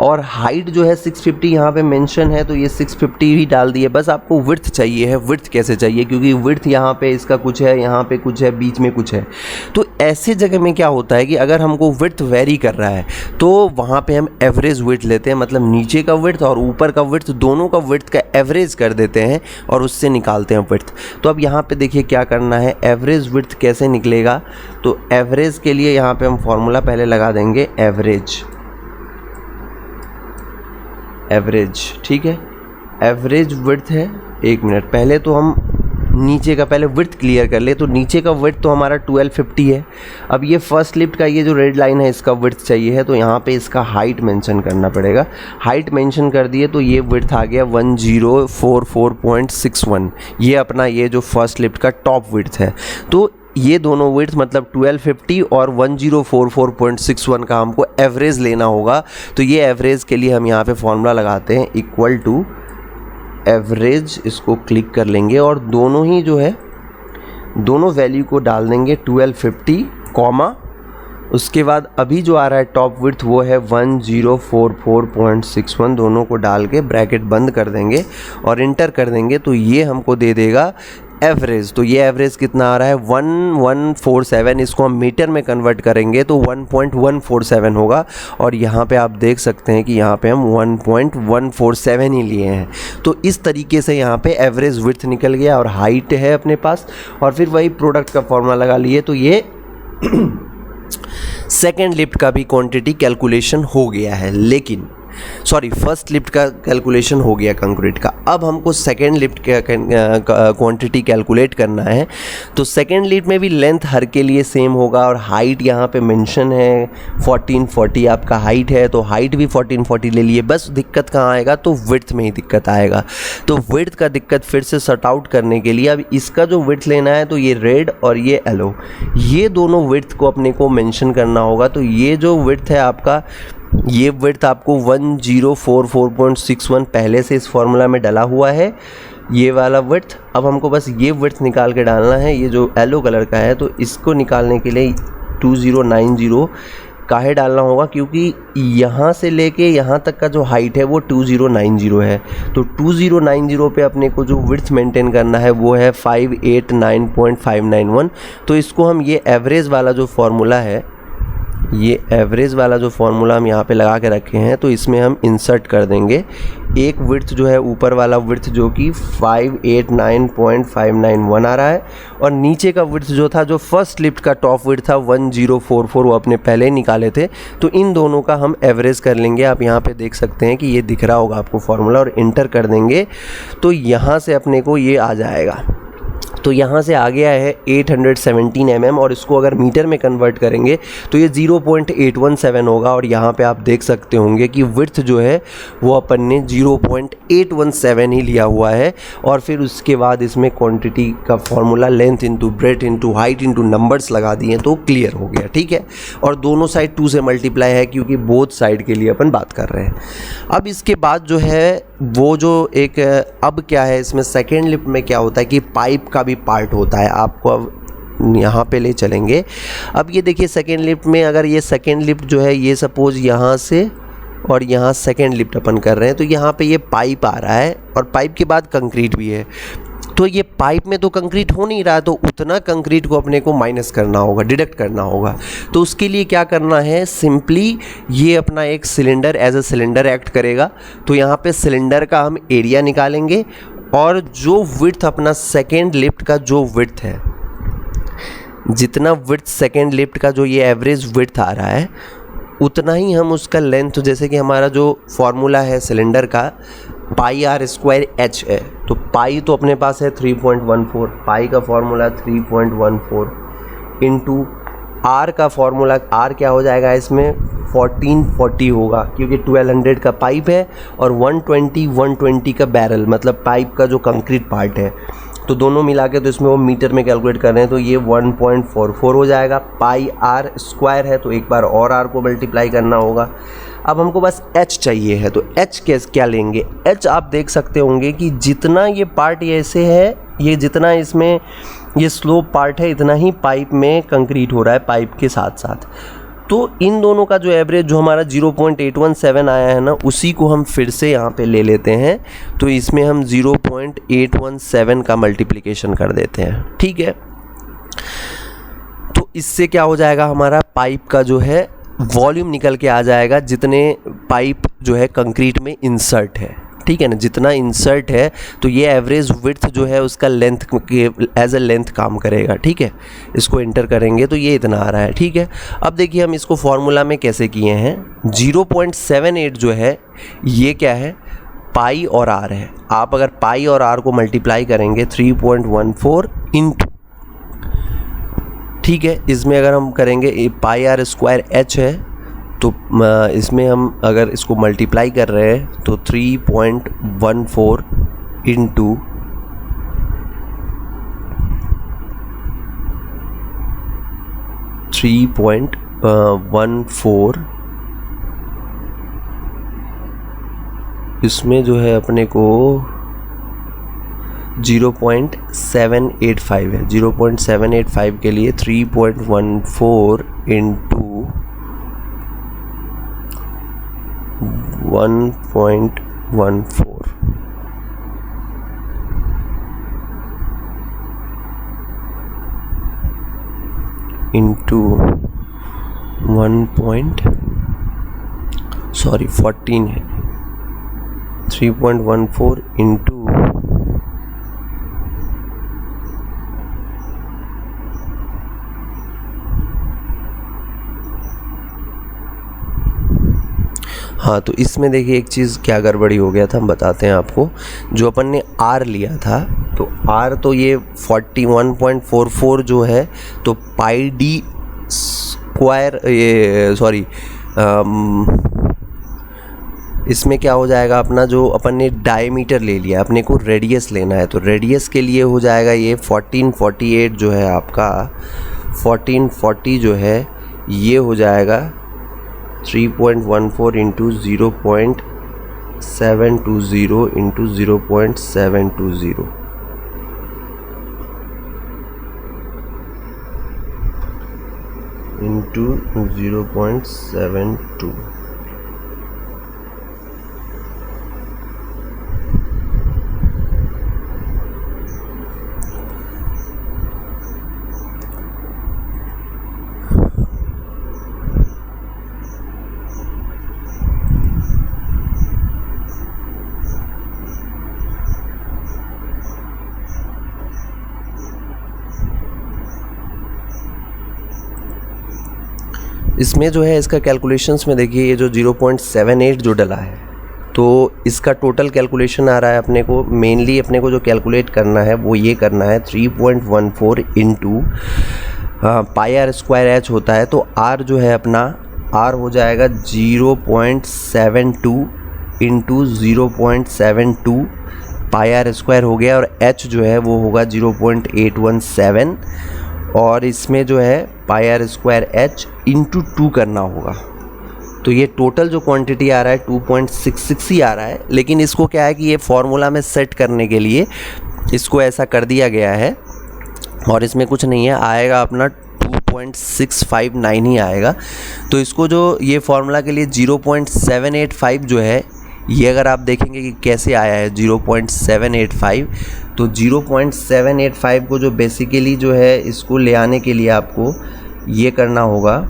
और हाइट जो है 650 यहाँ पे मेंशन है, तो ये 650 ही डाल दिए। बस आपको विड्थ चाहिए है। विड्थ कैसे चाहिए? क्योंकि विड्थ यहाँ पे इसका कुछ है, यहाँ पे कुछ है, बीच में कुछ है। तो ऐसे जगह में क्या होता है कि अगर हमको विड्थ वेरी कर रहा है तो वहाँ पे हम एवरेज विड्थ लेते हैं, मतलब नीचे का विड्थ और ऊपर का विड्थ दोनों का विड्थ का एवरेज कर देते हैं और उससे निकालते हैं विड्थ। तो अब यहाँ पे देखिए क्या करना है, एवरेज विड्थ कैसे निकलेगा। तो एवरेज के लिए यहाँ पे हम फॉर्मूला पहले लगा देंगे एवरेज। ठीक है, एवरेज विड्थ है, 1 मिनट पहले तो हम नीचे का पहले विड्थ क्लियर कर ले। तो नीचे का विड्थ तो हमारा 1250 है। अब ये फर्स्ट लिफ्ट का ये जो रेड लाइन है इसका विड्थ चाहिए है, तो यहाँ पे इसका हाइट मेंशन करना पड़ेगा। हाइट मेंशन कर दिए तो ये विड्थ आ गया 1044.61। ये अपना ये जो फर्स्ट लिफ्ट का टॉप विड्थ है। तो ये दोनों विड्थ मतलब 1250 और 1044.61 का हमको एवरेज लेना होगा। तो ये एवरेज के लिए हम यहाँ पे फॉर्मूला लगाते हैं इक्वल टू एवरेज, इसको क्लिक कर लेंगे और दोनों ही जो है दोनों वैल्यू को डाल देंगे 1250 कॉमा, उसके बाद अभी जो आ रहा है टॉप विड्थ वो है 1044.61। दोनों को डाल के ब्रैकेट बंद कर देंगे और इंटर कर देंगे तो ये हमको दे देगा एवरेज, तो ये एवरेज कितना आ रहा है 1147, इसको हम मीटर में कन्वर्ट करेंगे तो 1.147 होगा। और यहाँ पे आप देख सकते हैं कि यहाँ पे हम 1.147 ही लिए हैं। तो इस तरीके से यहाँ पे एवरेज विड्थ निकल गया और हाइट है अपने पास, और फिर वही प्रोडक्ट का फॉर्मूला लगा लिए, तो ये सेकेंड लिफ्ट का भी क्वांटिटी कैलकुलेशन हो गया है। लेकिन सॉरी, फर्स्ट लिफ्ट का कैलकुलेशन हो गया कंक्रीट का। अब हमको सेकेंड लिफ्ट का क्वांटिटी कैलकुलेट करना है। तो सेकेंड लिफ्ट में भी लेंथ हर के लिए सेम होगा, और हाइट यहाँ पे मेंशन है 1440 आपका हाइट है, तो हाइट भी 1440 ले लिए। बस दिक्कत कहाँ आएगा, तो विड्थ में ही दिक्कत आएगा। तो विड्थ का दिक्कत फिर से सॉर्ट आउट करने के लिए अब इसका जो विड्थ लेना है, तो ये रेड और ये येलो, ये दोनों विड्थ को अपने को मेंशन करना होगा। तो ये जो विड्थ है आपका, ये विड्थ आपको 1044.61 पहले से इस फॉर्मूला में डला हुआ है, ये वाला विड्थ। अब हमको बस ये विड्थ निकाल के डालना है, ये जो येलो कलर का है, तो इसको निकालने के लिए 2090 काहे डालना होगा, क्योंकि यहाँ से लेके यहाँ तक का जो हाइट है वो 2090 है। तो 2090 पे अपने को जो विड्थ मेंटेन करना है वो है 589.591। तो इसको हम ये एवरेज वाला जो फॉर्मूला है, ये एवरेज वाला जो फॉर्मूला हम यहाँ पे लगा के रखे हैं, तो इसमें हम इंसर्ट कर देंगे एक विड्थ जो है ऊपर वाला विड्थ जो कि 589.591 आ रहा है, और नीचे का विड्थ जो था, जो फर्स्ट लिफ्ट का टॉप विड्थ था 1044, वो अपने पहले ही निकाले थे। तो इन दोनों का हम एवरेज कर लेंगे। आप यहाँ पे देख सकते हैं कि ये दिख रहा होगा आपको फॉर्मूला, और इंटर कर देंगे तो यहाँ से अपने को ये आ जाएगा। तो यहाँ से आ गया है 817 mm, और इसको अगर मीटर में कन्वर्ट करेंगे तो ये 0.817 होगा। और यहाँ पे आप देख सकते होंगे कि विड्थ जो है वो अपन ने 0.817 ही लिया हुआ है। और फिर उसके बाद इसमें क्वांटिटी का formula length into breadth into height into numbers लगा दिए, तो क्लियर हो गया। ठीक है, और दोनों साइड 2 से मल्टीप्लाई है, क्योंकि बोथ साइड के लिए अपन बात कर रहे हैं। अब इसके बाद जो है वो जो एक, अब क्या है इसमें सेकेंड लिफ्ट में क्या होता है कि पाइप का भी पार्ट होता है। आपको अब यहाँ पे ले चलेंगे। अब ये देखिए सेकेंड लिफ्ट में, अगर ये सेकेंड लिफ्ट जो है, ये सपोज यहाँ से और यहाँ सेकेंड लिफ्ट अपन कर रहे हैं, तो यहाँ पे ये पाइप आ रहा है, और पाइप के बाद कंक्रीट भी है। तो ये पाइप में तो कंक्रीट हो नहीं रहा, तो उतना कंक्रीट को अपने को माइनस करना होगा, डिडक्ट करना होगा। तो उसके लिए क्या करना है, सिंपली ये अपना एक cylinder as a cylinder act करेगा। तो यहाँ पे सिलेंडर का हम एरिया निकालेंगे, और जो विड्थ अपना सेकेंड लिफ्ट का जो विड्थ है, जितना विड्थ सेकेंड लिफ्ट का जो ये एवरेज विड्थ आ रहा है, उतना ही हम उसका लेंथ, जैसे कि हमारा जो फॉर्मूला है सिलेंडर का पाई आर स्क्वायर एच है, तो पाई तो अपने पास है 3.14, पाई का फॉर्मूला 3.14 इंटू आर का फॉर्मूला, आर क्या हो जाएगा इसमें 1440 होगा, क्योंकि 1200 का पाइप है और 120 का बैरल, मतलब पाइप का जो कंक्रीट पार्ट है। तो दोनों मिला के, तो इसमें वो मीटर में कैलकुलेट कर रहे हैं, तो ये 1.44 हो जाएगा। पाई आर स्क्वायर है, तो एक बार और आर को मल्टीप्लाई करना होगा। अब हमको बस एच चाहिए है, तो एच क्या लेंगे, एच आप देख सकते होंगे कि जितना ये पार्ट ऐसे है, ये जितना इसमें ये स्लोप पार्ट है, इतना ही पाइप में कंक्रीट हो रहा है पाइप के साथ साथ। तो इन दोनों का जो एवरेज जो हमारा 0.817 आया है ना, उसी को हम फिर से यहाँ पे ले लेते हैं। तो इसमें हम 0.817 का मल्टीप्लिकेशन कर देते हैं। ठीक है, तो इससे क्या हो जाएगा, हमारा पाइप का जो है वॉल्यूम निकल के आ जाएगा, जितने पाइप जो है कंक्रीट में इंसर्ट है। ठीक है ना, जितना इंसर्ट है, तो ये एवरेज विड्थ जो है उसका लेंथ के एज अ लेंथ काम करेगा। ठीक है, इसको इंटर करेंगे तो ये इतना आ रहा है। ठीक है, अब देखिए हम इसको फॉर्मूला में कैसे किए हैं। 0.78 जो है ये क्या है, पाई और आर है। आप अगर पाई और आर को मल्टीप्लाई करेंगे 3.14 इंटू, ठीक है, इसमें अगर हम करेंगे पाई आर स्क्वायर एच है, तो इसमें हम अगर इसको मल्टीप्लाई कर रहे हैं तो 3.14 इंटू 3.14, इसमें जो है अपने को 0.785 है। 0.785 के लिए 3.14 इंटू 1.14, इंटू 14 है, 3.14 इंटू हाँ, तो इसमें देखिए एक चीज़ क्या गड़बड़ी हो गया था, हम बताते हैं आपको। जो अपन ने R लिया था, तो R तो ये 41.44 जो है, तो पाई डी स्क्वायर, ये सॉरी, इसमें क्या हो जाएगा अपना, जो अपन ने डायमीटर ले लिया, अपने को रेडियस लेना है, तो रेडियस के लिए हो जाएगा ये 1448 जो है आपका, 1440 जो है ये हो जाएगा 3.14 इंटू 0.720 इंटू 0.720 इंटू 0.72। इसमें जो है इसका कैलकुलेशंस में देखिए, ये जो 0.78 जो डला है, तो इसका टोटल कैलकुलेशन आ रहा है अपने को, मेनली अपने को जो कैलकुलेट करना है वो ये करना है 3.14 into pi r square h होता है, तो आर जो है अपना, आर हो जाएगा 0.72 इंटू 0.72 पाई आर स्क्वायर हो गया, और एच जो है वो होगा 0.817, और इसमें जो है पाई आर स्क्वायर एच इंटू 2 करना होगा। तो ये टोटल जो क्वांटिटी आ रहा है 2.66 ही आ रहा है, लेकिन इसको क्या है कि ये फॉर्मूला में सेट करने के लिए इसको ऐसा कर दिया गया है, और इसमें कुछ नहीं है, आएगा अपना 2.659 ही आएगा। तो इसको जो ये फॉर्मूला के लिए 0.785 जो है, ये अगर आप देखेंगे कि कैसे आया है 0.785, तो 0.785 को जो बेसिकली जो है इसको ले आने के लिए आपको ये करना होगा,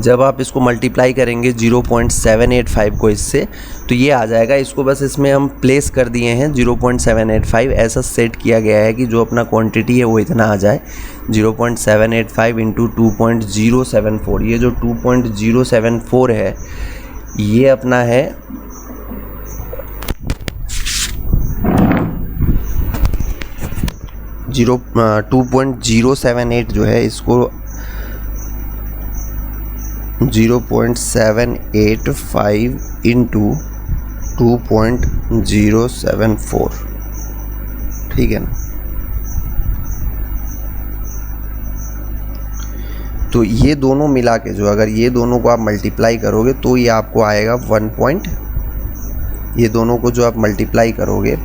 जब आप इसको मल्टीप्लाई करेंगे 0.785 को इससे, तो ये आ जाएगा। इसको बस इसमें हम प्लेस कर दिए हैं 0.785, ऐसा सेट किया गया है कि जो अपना क्वांटिटी है वो इतना आ जाए, 0.785 इंटू 2.074। ये जो 2.074 है ये अपना है 2.078 जो है, इसको 0.785 इंटू 2.074, ठीक है ना। तो ये दोनों मिला के जो, अगर ये दोनों को आप मल्टीप्लाई करोगे तो ये आपको आएगा 1. ये दोनों को जो आप मल्टीप्लाई करोगे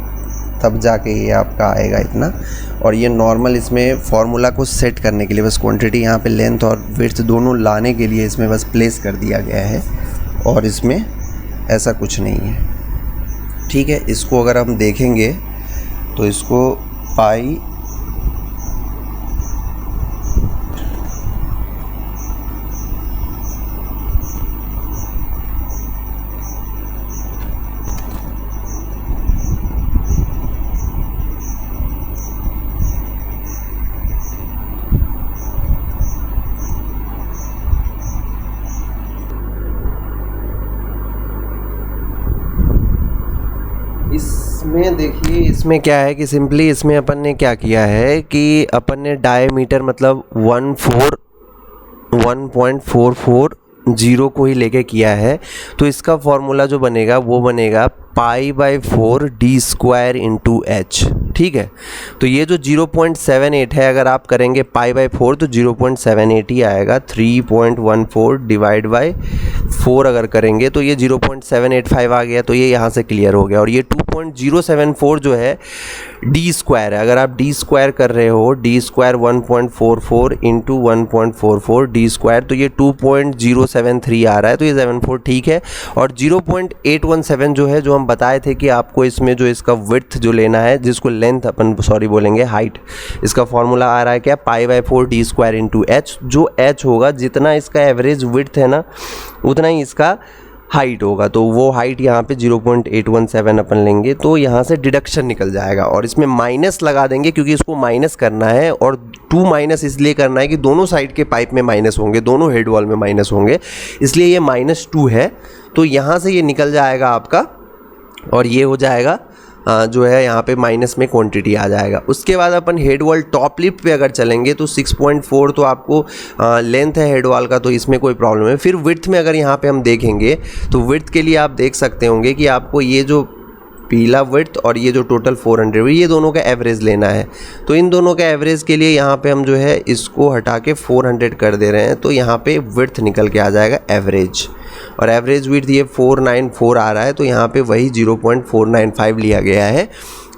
तब जाके ये आपका आएगा इतना। और ये नॉर्मल इसमें फार्मूला को सेट करने के लिए बस क्वांटिटी यहाँ पे लेंथ और विड्थ दोनों लाने के लिए इसमें बस प्लेस कर दिया गया है, और इसमें ऐसा कुछ नहीं है, ठीक है। इसको अगर हम देखेंगे तो इसको पाई इसमें देखिए, इसमें क्या है कि सिंपली इसमें अपन ने क्या किया है कि अपन ने डायमीटर मतलब 1.440 को ही लेके किया है। तो इसका फॉर्मूला जो बनेगा वो बनेगा π/4 d² इंटू एच। ठीक है, तो ये जो 0.78 है, अगर आप करेंगे π/4 तो 0.78 ही आएगा। 3.14 डिवाइड बाई 4 अगर करेंगे तो ये 0.785 आ गया, तो ये यहाँ से क्लियर हो गया। और ये 2.074 जो है d² है, अगर आप d² कर रहे हो, d² 1.44 इंटू 1.44 d², तो ये 2.073 आ रहा है, तो ये 74 ठीक है। और 0.817 जो है, जो हम बताए थे कि आपको इसमें जो इसका विड्थ जो लेना है, जिसको लेंथ अपन सॉरी बोलेंगे हाइट, इसका फॉर्मूला आ रहा है क्या, π/4 d² इंटू एच। जो एच होगा, जितना इसका एवरेज विड्थ है ना, उतना ही इसका हाइट होगा, तो वो हाइट यहाँ पे 0.817 अपन लेंगे, तो यहाँ से डिडक्शन निकल जाएगा। और इसमें माइनस लगा देंगे, क्योंकि इसको माइनस करना है, और 2 माइनस इसलिए करना है कि दोनों साइड के पाइप में माइनस होंगे, दोनों हेड वॉल में माइनस होंगे, इसलिए ये -2 है। तो यहाँ से ये निकल जाएगा आपका, और ये हो जाएगा जो है यहाँ पे माइनस में क्वांटिटी आ जाएगा। उसके बाद अपन हेड वॉल टॉप लिफ्ट पे अगर चलेंगे तो 6.4 तो आपको लेंथ है हेड वॉल का, तो इसमें कोई प्रॉब्लम है। फिर विड्थ में अगर यहाँ पे हम देखेंगे तो विड्थ के लिए आप देख सकते होंगे कि आपको ये जो पीला विड्थ और ये जो टोटल 400, ये दोनों का एवरेज लेना है। तो इन दोनों का एवरेज के लिए यहाँ पे हम जो है इसको हटा के 400 कर दे रहे हैं, तो यहाँ पे विड्थ निकल के आ जाएगा एवरेज, और एवरेज विड्थ ये 494 आ रहा है, तो यहाँ पे वही 0.495 लिया गया है।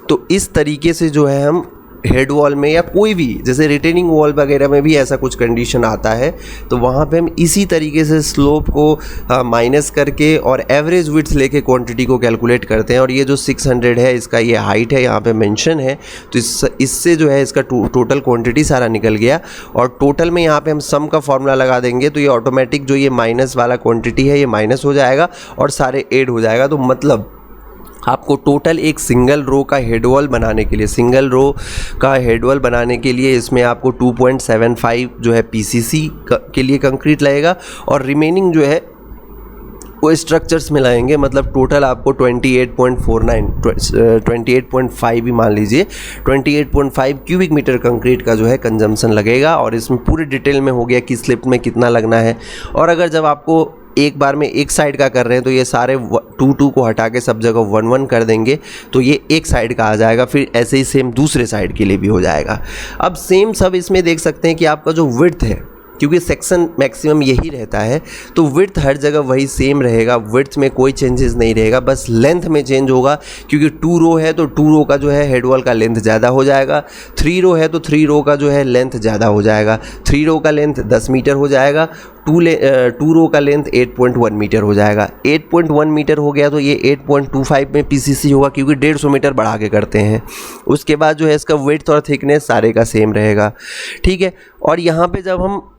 तो इस तरीके से जो है हम हेड वॉल में, या कोई भी जैसे रिटेनिंग वॉल वगैरह में भी ऐसा कुछ कंडीशन आता है, तो वहाँ पे हम इसी तरीके से स्लोप को माइनस करके और एवरेज विड्थ लेके क्वांटिटी को कैलकुलेट करते हैं। और ये जो 600 है, इसका ये हाइट है, यहाँ पे मेंशन है, तो इससे जो है इसका टोटल क्वांटिटी सारा निकल गया। और टोटल में यहाँ पे हम सम का फॉर्मूला लगा देंगे, तो ये ऑटोमेटिक जो ये माइनस वाला क्वांटिटी है, ये माइनस हो जाएगा और सारे ऐड हो जाएगा। तो मतलब आपको टोटल एक सिंगल रो का हेड वॉल बनाने के लिए, इसमें आपको 2.75 जो है पीसीसी के लिए कंक्रीट लगेगा, और रिमेनिंग जो है वो स्ट्रक्चर्स में लाएंगे। मतलब टोटल आपको 28.5 भी मान लीजिए, 28.5 क्यूबिक मीटर कंक्रीट का जो है कंजम्पशन लगेगा। और इसमें पूरे डिटेल में हो गया कि स्लिप में कितना लगना है। और अगर जब आपको एक बार में एक साइड का कर रहे हैं तो ये सारे 2 को हटा के सब जगह 1 कर देंगे, तो ये एक साइड का आ जाएगा। फिर ऐसे ही सेम दूसरे साइड के लिए भी हो जाएगा। अब सेम सब इसमें देख सकते हैं कि आपका जो विड्थ है, क्योंकि सेक्शन मैक्सिमम यही रहता है, तो विड्थ हर जगह वही सेम रहेगा, विड्थ में कोई चेंजेस नहीं रहेगा, बस लेंथ में चेंज होगा। क्योंकि 2 रो है तो 2 रो का जो है हेड वॉल का लेंथ ज़्यादा हो जाएगा, 3 रो है तो 3 रो का जो है लेंथ ज़्यादा हो जाएगा। 3 रो का लेंथ 10 मीटर हो जाएगा, 2 रो का लेंथ 8.1 मीटर हो जाएगा। 8.1 मीटर हो गया तो ये 8.25 में पीसीसी होगा, क्योंकि 150 मीटर बढ़ा के करते हैं। उसके बाद जो है इसका विड्थ और थिकनेस सारे का सेम रहेगा, ठीक है। और यहाँ पे जब हम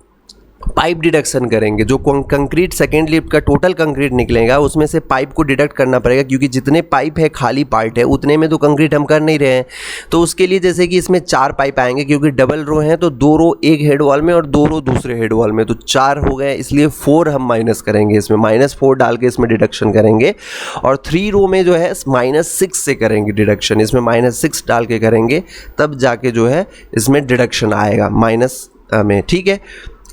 पाइप डिडक्शन करेंगे, जो कंक्रीट सेकेंड लिफ्ट का टोटल कंक्रीट निकलेगा, उसमें से पाइप को डिडक्ट करना पड़ेगा, क्योंकि जितने पाइप है खाली पार्ट है उतने में तो कंक्रीट हम कर नहीं रहे हैं। तो उसके लिए जैसे कि इसमें 4 पाइप आएंगे, क्योंकि डबल रो हैं तो 2 रो एक हेड वॉल में और 2 रो दूसरे हेड वॉल में, तो 4 हो गए, इसलिए 4 हम माइनस करेंगे, इसमें -4 डाल के इसमें डिडक्शन करेंगे। और 3 रो में जो है -6 से करेंगे डिडक्शन, इसमें -6 डाल के करेंगे, तब जाके जो है इसमें डिडक्शन आएगा माइनस में, ठीक है।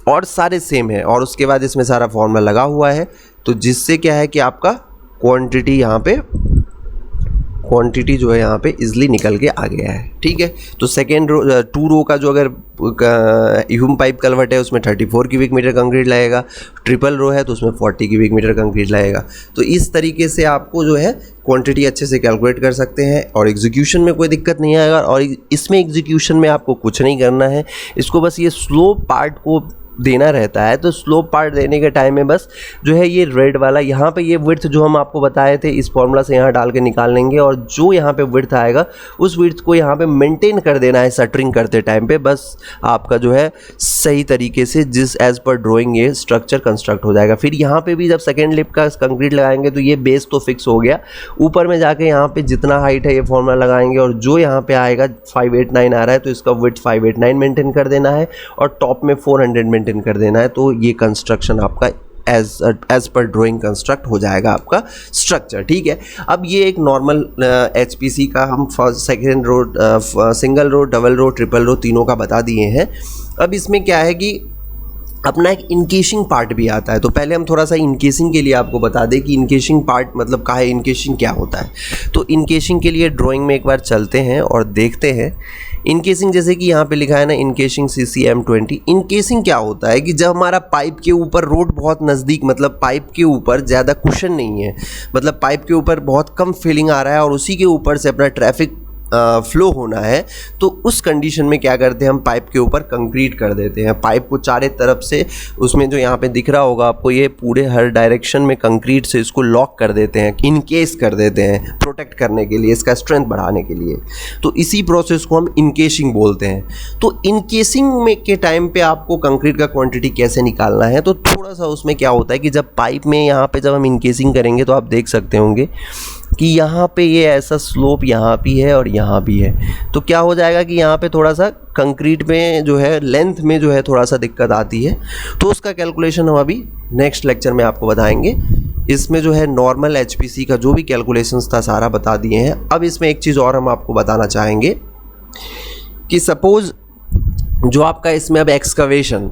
और सारे सेम है, और उसके बाद इसमें सारा फॉर्मूला लगा हुआ है, तो जिससे क्या है कि आपका क्वांटिटी जो है यहाँ पे इजली निकल के आ गया है, ठीक है। तो सेकेंड रो 2 रो का जो अगर ह्यूम पाइप कलवर्ट है उसमें 34 क्यूबिक मीटर कंक्रीट लगेगा, ट्रिपल रो है तो उसमें 40 क्यूबिक मीटर कंक्रीट लगेगा। तो इस तरीके से आपको जो है क्वांटिटी अच्छे से कैलकुलेट कर सकते हैं, और एग्जीक्यूशन में कोई दिक्कत नहीं आएगा। और इसमें एग्जीक्यूशन में आपको कुछ नहीं करना है, इसको बस ये स्लोप पार्ट को देना रहता है। तो स्लोप पार्ट देने के टाइम में बस जो है ये रेड वाला यहाँ पे ये विड्थ जो हम आपको बताए थे इस फॉर्मूला से यहाँ डाल के निकाल लेंगे, और जो यहाँ पे विड्थ आएगा उस विड्थ को यहाँ पे मेंटेन कर देना है शटरिंग करते टाइम पे। बस आपका जो है सही तरीके से जिस एज पर ड्राइंग ये स्ट्रक्चर कंस्ट्रक्ट हो जाएगा। फिर यहाँ पे भी जब सेकेंड लिफ्ट का कंक्रीट लगाएंगे तो ये बेस तो फिक्स हो गया, ऊपर में जाके यहाँ पे जितना हाइट है ये फॉर्मूला लगाएंगे, और जो यहाँ पे आएगा 589 आ रहा है तो इसका विड्थ 589 मेंटेन कर देना है, और टॉप में 400 मेंटेन कर देना है। तो ये कंस्ट्रक्शन आपका एज पर ड्राइंग कंस्ट्रक्ट हो जाएगा आपका स्ट्रक्चर, ठीक है। अब ये एक नॉर्मल एचपीसी का हम first second row, single row, double row, triple row तीनों का बता दिए हैं। अब इसमें क्या है कि अपना एक इनकेशिंग पार्ट भी आता है। तो पहले हम थोड़ा सा इनकेशिंग के लिए आपको बता दें कि इनकेशिंग पार्ट मतलब क्या है, इनकेशिंग क्या होता है। तो इनकेशिंग के लिए ड्राइंग में एक बार चलते हैं और देखते हैं इनकेसिंग। जैसे कि यहाँ पे लिखा है ना इनकेसिंग CCM20। इनकेसिंग क्या होता है कि जब हमारा पाइप के ऊपर रोड बहुत नज़दीक, मतलब पाइप के ऊपर ज़्यादा कुशन नहीं है, मतलब पाइप के ऊपर बहुत कम फीलिंग आ रहा है और उसी के ऊपर से अपना ट्रैफिक फ्लो होना है, तो उस कंडीशन में क्या करते हैं, हम पाइप के ऊपर कंक्रीट कर देते हैं। पाइप को चारों तरफ से, उसमें जो यहाँ पे दिख रहा होगा आपको, ये पूरे हर डायरेक्शन में कंक्रीट से इसको लॉक कर देते हैं, इनकेस कर देते हैं, प्रोटेक्ट करने के लिए, इसका स्ट्रेंथ बढ़ाने के लिए। तो इसी प्रोसेस को हम इनकेशिंग बोलते हैं। तो इनकेसिंग में के टाइम पे आपको कंक्रीट का क्वांटिटी कैसे निकालना है, तो थोड़ा सा उसमें क्या होता है कि जब पाइप में यहाँ पे जब हम इनकेसिंग करेंगे तो आप देख सकते होंगे कि यहाँ पे ये ऐसा स्लोप यहाँ भी है और यहाँ भी है। तो क्या हो जाएगा कि यहाँ पे थोड़ा सा कंक्रीट में जो है लेंथ में जो है थोड़ा सा दिक्कत आती है। तो उसका कैलकुलेशन हम अभी नेक्स्ट लेक्चर में आपको बताएंगे। इसमें जो है नॉर्मल HPC का जो भी कैलकुलेशंस था सारा बता दिए हैं। अब इसमें एक चीज़ और हम आपको बताना चाहेंगे कि सपोज़ जो आपका इसमें अब एक्सकवेशन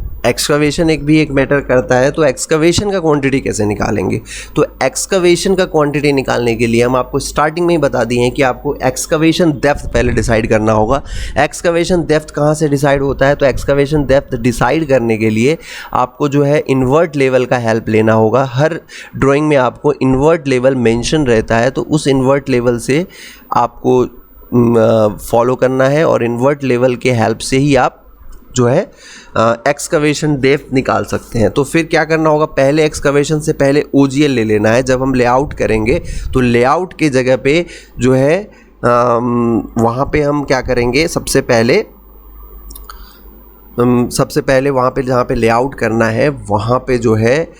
एक मैटर करता है। तो एक्सकवेशन का क्वांटिटी कैसे निकालेंगे, तो एक्सकवेशन का क्वांटिटी निकालने के लिए हम आपको स्टार्टिंग में ही बता दिए हैं कि आपको एक्सकवेशन डेप्थ पहले डिसाइड करना होगा। एक्सकवेशन डेप्थ कहाँ से डिसाइड होता है, तो एक्सकवेशन डेप्थ डिसाइड करने के लिए आपको जो है इन्वर्ट लेवल का हेल्प लेना होगा। हर ड्राइंग में आपको इन्वर्ट लेवल मेंशन रहता है, तो उस इन्वर्ट लेवल से आपको फॉलो करना है और इन्वर्ट लेवल के हेल्प से ही आप जो है एक्सकवेशन डेप्थ निकाल सकते हैं। तो फिर क्या करना होगा, पहले एक्सकवेशन से पहले OGL ले लेना है। जब हम लेआउट करेंगे तो लेआउट के जगह पे जो है वहाँ पे हम क्या करेंगे, सबसे पहले वहाँ पे जहाँ पे लेआउट करना है वहाँ पे जो है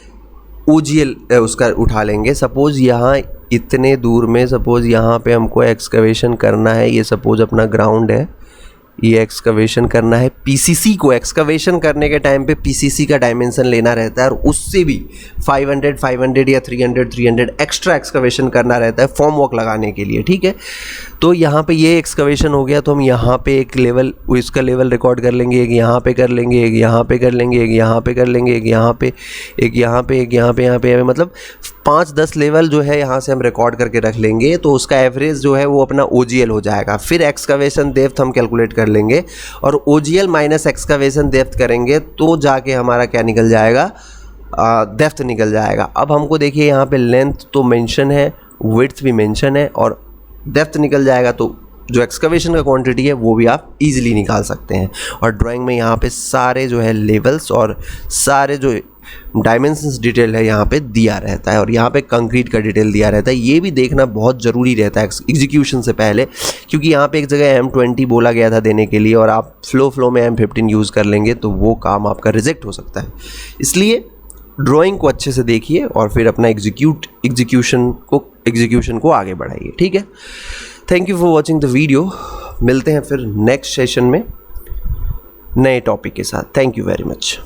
OGL उसका उठा लेंगे। सपोज़ यहाँ इतने दूर में, सपोज़ यहाँ पे हमको एक्सकवेशन करना है, ये सपोज़ अपना ग्राउंड है, ये एक्सकवेशन करना है। PCC को एक्सकवेशन करने के टाइम पे PCC का डायमेंशन लेना रहता है और उससे भी 500 या 300 एक्स्ट्रा एक्सकवेशन करना रहता है फॉर्म वर्क लगाने के लिए, ठीक है। तो यहाँ पे ये एक्सकवेशन हो गया, तो हम यहाँ पे एक लेवल, इसका लेवल रिकॉर्ड कर लेंगे, एक यहाँ पे कर लेंगे, एक यहाँ पे कर लेंगे, एक यहाँ पे कर लेंगे, एक यहाँ पे, एक यहाँ पे, एक यहाँ पे, यहाँ पे, मतलब 5-10 लेवल जो है यहाँ से हम रिकॉर्ड करके रख लेंगे। तो उसका एवरेज जो है वो अपना OGL हो जाएगा। फिर एक्सकवेशन डेप्थ हम कैलकुलेट कर लेंगे और OGL माइनस एक्सकवेशन डेप्थ करेंगे तो जाके हमारा क्या निकल जाएगा, डेप्थ निकल जाएगा। अब हमको देखिए यहाँ पे लेंथ तो मेंशन है, विड्थ भी मेंशन है और डेप्थ निकल जाएगा। तो जो एक्सकवेशन का क्वांटिटी है वो भी आप इजीली निकाल सकते हैं। और ड्राइंग में यहाँ पे सारे जो है लेवल्स और सारे जो डायमेंशंस डिटेल है यहाँ पे दिया रहता है और यहाँ पे कंक्रीट का डिटेल दिया रहता है। ये भी देखना बहुत ज़रूरी रहता है एग्जीक्यूशन से पहले, क्योंकि यहाँ पे एक जगह M20 बोला गया था देने के लिए और आप फ्लो में M15 यूज़ कर लेंगे तो वो काम आपका रिजेक्ट हो सकता है। इसलिए ड्राइंग को अच्छे से देखिए और फिर अपना एग्जीक्यूशन को आगे बढ़ाइए, ठीक है। Thank you for watching the video. मिलते हैं फिर नेक्स्ट सेशन में नए टॉपिक के साथ। Thank you very much.